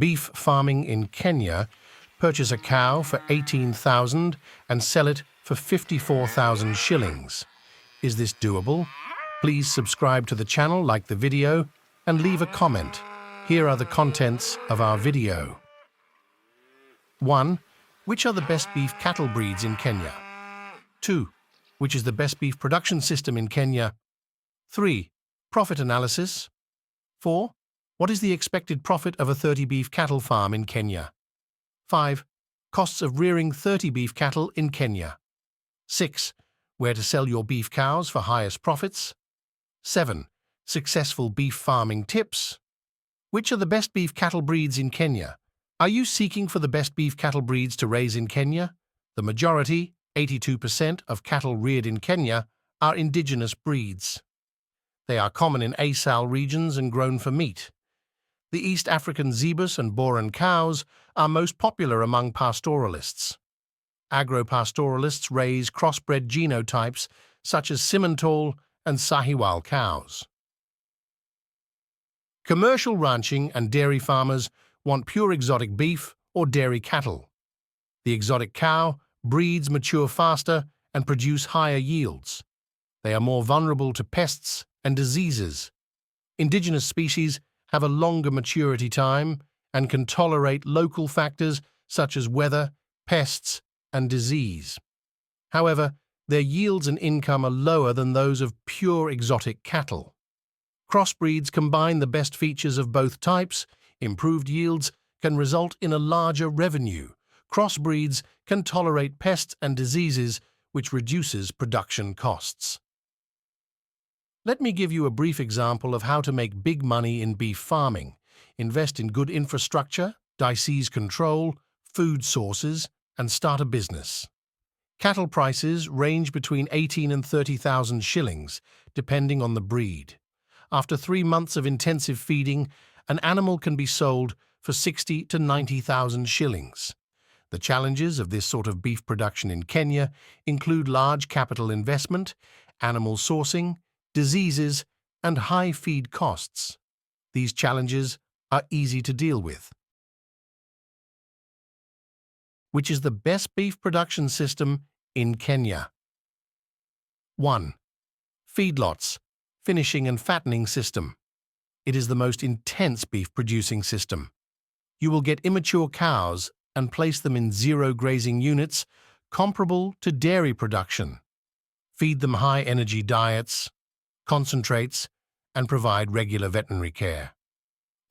Beef farming in Kenya. Purchase a cow for 18,000 and sell it for 54,000 shillings. Is this doable? Please subscribe to the channel, like the video, and leave a comment. Here are the contents of our video. 1. Which are the best beef cattle breeds in Kenya? 2. Which is the best beef production system in Kenya? 3. Profit analysis. 4. What is the expected profit of a 30 beef cattle farm in Kenya? 5. Costs of rearing 30 beef cattle in Kenya. 6. Where to sell your beef cows for highest profits. 7. Successful beef farming tips. Which are the best beef cattle breeds in Kenya? Are you seeking for the best beef cattle breeds to raise in Kenya? The majority, 82% of cattle reared in Kenya, are indigenous breeds. They are common in ASAL regions and grown for meat. The East African Zebus and Boran cows are most popular among pastoralists. Agro-pastoralists raise crossbred genotypes such as Simmental and Sahiwal cows. Commercial ranching and dairy farmers want pure exotic beef or dairy cattle. The exotic cow breeds mature faster and produce higher yields. They are more vulnerable to pests and diseases. Indigenous species have a longer maturity time and can tolerate local factors such as weather, pests, and disease. However, their yields and income are lower than those of pure exotic cattle. Crossbreeds combine the best features of both types. Improved yields can result in a larger revenue. Crossbreeds can tolerate pests and diseases, which reduces production costs. Let me give you a brief example of how to make big money in beef farming. Invest in good infrastructure, disease control, food sources, and start a business. Cattle prices range between 18 and 30,000 shillings, depending on the breed. After 3 months of intensive feeding, an animal can be sold for 60 to 90,000 shillings. The challenges of this sort of beef production in Kenya include large capital investment, animal sourcing, diseases, and high feed costs. These challenges are easy to deal with. Which is the best beef production system in Kenya? 1. Feedlots, finishing and fattening system. It is the most intense beef producing system. You will get immature cows and place them in zero grazing units comparable to dairy production. Feed them high-energy diets, concentrates, and provide regular veterinary care.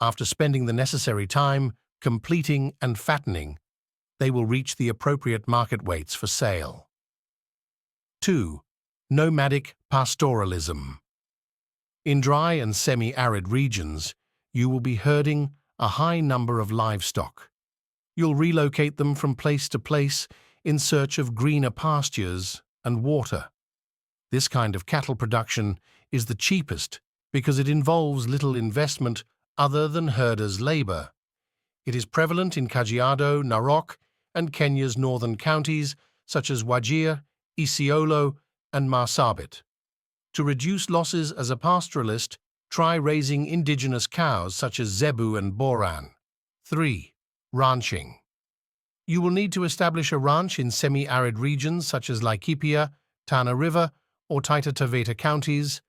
After spending the necessary time completing and fattening, they will reach the appropriate market weights for sale. 2. Nomadic pastoralism. In dry and semi-arid regions, you will be herding a high number of livestock. You'll relocate them from place to place in search of greener pastures and water. This kind of cattle production is the cheapest because it involves little investment other than herders' labor. It is prevalent in Kajiado, Narok, and Kenya's northern counties such as Wajir, Isiolo, and Marsabit. To reduce losses as a pastoralist, try raising indigenous cows such as Zebu and Boran. 3. Ranching. You will need to establish a ranch in semi-arid regions such as Laikipia, Tana River, or Taita Taveta counties.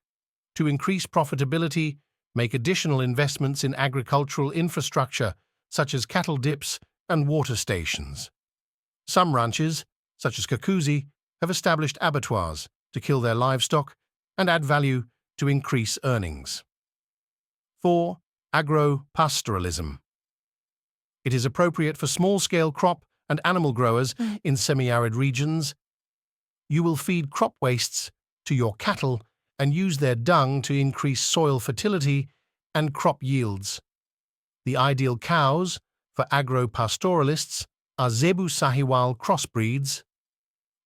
To increase profitability, make additional investments in agricultural infrastructure such as cattle dips and water stations. Some ranches, such as Kakuzi, have established abattoirs to kill their livestock and add value to increase earnings. 4. Agro-pastoralism. It is appropriate for small-scale crop and animal growers in semi-arid regions. You will feed crop wastes to your cattle and use their dung to increase soil fertility and crop yields. The ideal cows for agro-pastoralists are Zebu Sahiwal crossbreeds.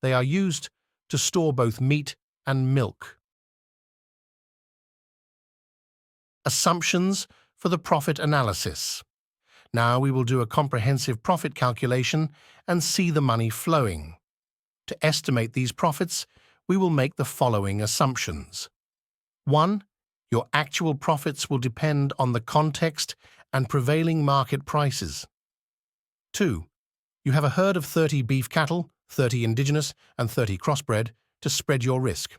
They are used to store both meat and milk. Assumptions for the profit analysis. Now we will do a comprehensive profit calculation and see the money flowing. To estimate these profits, we will make the following assumptions. 1. Your actual profits will depend on the context and prevailing market prices. 2. You have a herd of 30 beef cattle, 30 indigenous, and 30 crossbred to spread your risk.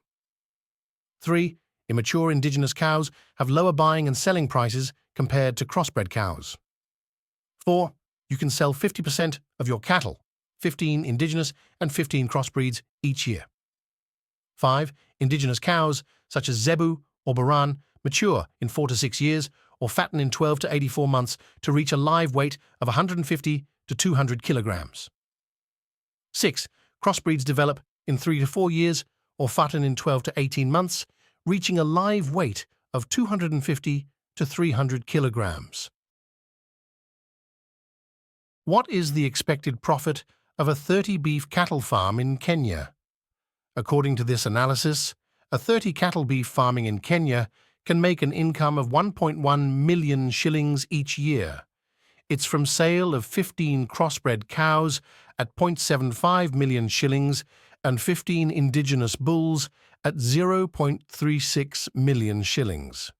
3. Immature indigenous cows have lower buying and selling prices compared to crossbred cows. 4. You can sell 50% of your cattle, 15 indigenous and 15 crossbreeds each year. 5. Indigenous cows, such as Zebu or Baran, mature in 4 to 6 years or fatten in 12 to 84 months to reach a live weight of 150 to 200 kilograms. 6. Crossbreeds develop in 3 to 4 years or fatten in 12 to 18 months, reaching a live weight of 250 to 300 kilograms. What is the expected profit of a 30 beef cattle farm in Kenya? According to this analysis, a 30 cattle beef farming in Kenya can make an income of 1.1 million shillings each year. It's from sale of 15 crossbred cows at 0.75 million shillings and 15 indigenous bulls at 0.36 million shillings.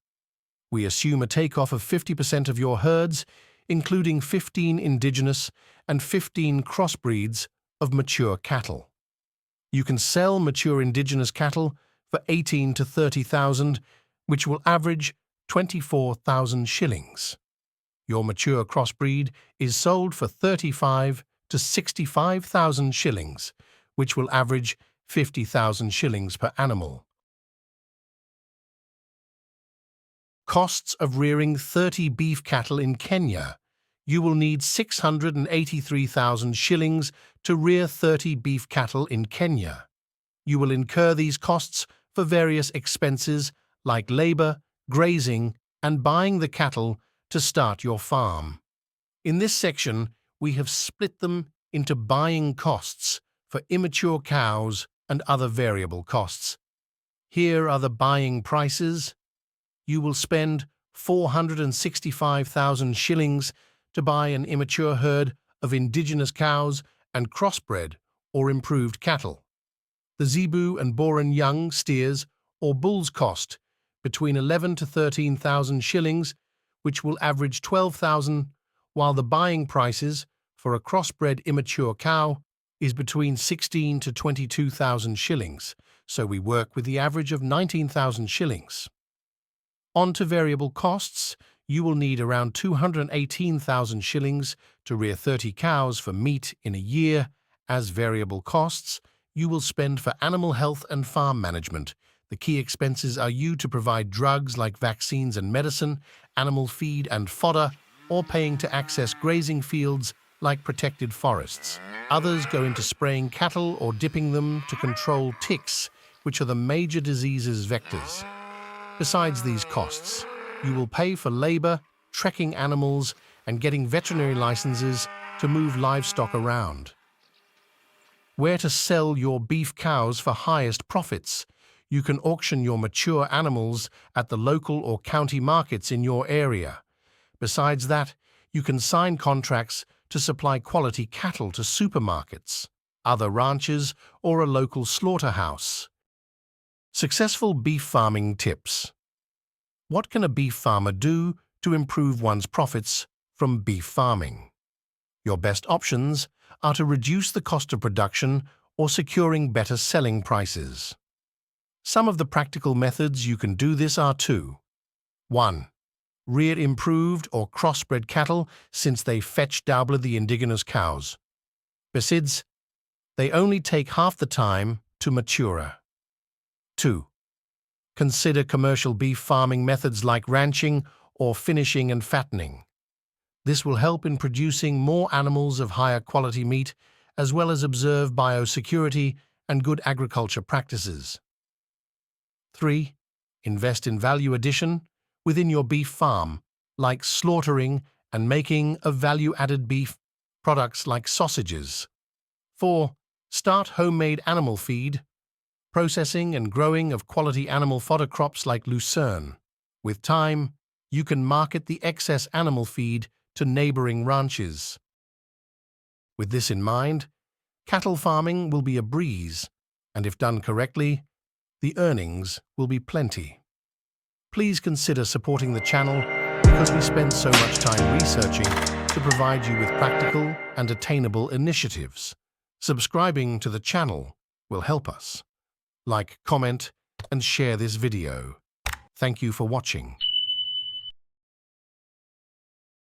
We assume a takeoff of 50% of your herds, including 15 indigenous and 15 crossbreeds of mature cattle. You can sell mature indigenous cattle for 18 to 30,000, which will average 24,000 shillings. Your mature crossbreed is sold for 35 to 65,000 shillings, which will average 50,000 shillings per animal. Costs of rearing 30 beef cattle in Kenya. You will need 683,000 shillings to rear 30 beef cattle in Kenya. You will incur these costs for various expenses like labor, grazing, and buying the cattle to start your farm. In this section, we have split them into buying costs for immature cows and other variable costs. Here are the buying prices. You will spend 465,000 shillings to buy an immature herd of indigenous cows and crossbred or improved cattle. The Zebu and Boran young steers or bulls cost between 11 to 13,000 shillings, which will average 12,000, while the buying prices for a crossbred immature cow is between 16 to 22,000 shillings, so we work with the average of 19,000 shillings. On to variable costs. You will need around 218,000 shillings to rear 30 cows for meat in a year. As variable costs, you will spend for animal health and farm management. The key expenses are you to provide drugs like vaccines and medicine, animal feed and fodder, or paying to access grazing fields like protected forests. Others go into spraying cattle or dipping them to control ticks, which are the major disease's vectors. Besides these costs, you will pay for labor, trekking animals, and getting veterinary licenses to move livestock around. Where to sell your beef cows for highest profits? You can auction your mature animals at the local or county markets in your area. Besides that, you can sign contracts to supply quality cattle to supermarkets, other ranches, or a local slaughterhouse. Successful beef farming tips. What can a beef farmer do to improve one's profits from beef farming? Your best options are to reduce the cost of production or securing better selling prices. Some of the practical methods you can do this are 2. 1. Rear improved or crossbred cattle since they fetch double the indigenous cows. Besides, they only take half the time to mature. 2. Consider commercial beef farming methods like ranching or finishing and fattening. This will help in producing more animals of higher quality meat, as well as observe biosecurity and good agriculture practices. 3. Invest in value addition within your beef farm, like slaughtering and making of value-added beef products like sausages. 4. Start homemade animal feed, processing and growing of quality animal fodder crops like lucerne. With time, you can market the excess animal feed to neighboring ranches. With this in mind, cattle farming will be a breeze, and if done correctly, the earnings will be plenty. Please consider supporting the channel because we spend so much time researching to provide you with practical and attainable initiatives. Subscribing to the channel will help us. Like, comment, and share this video. Thank you for watching.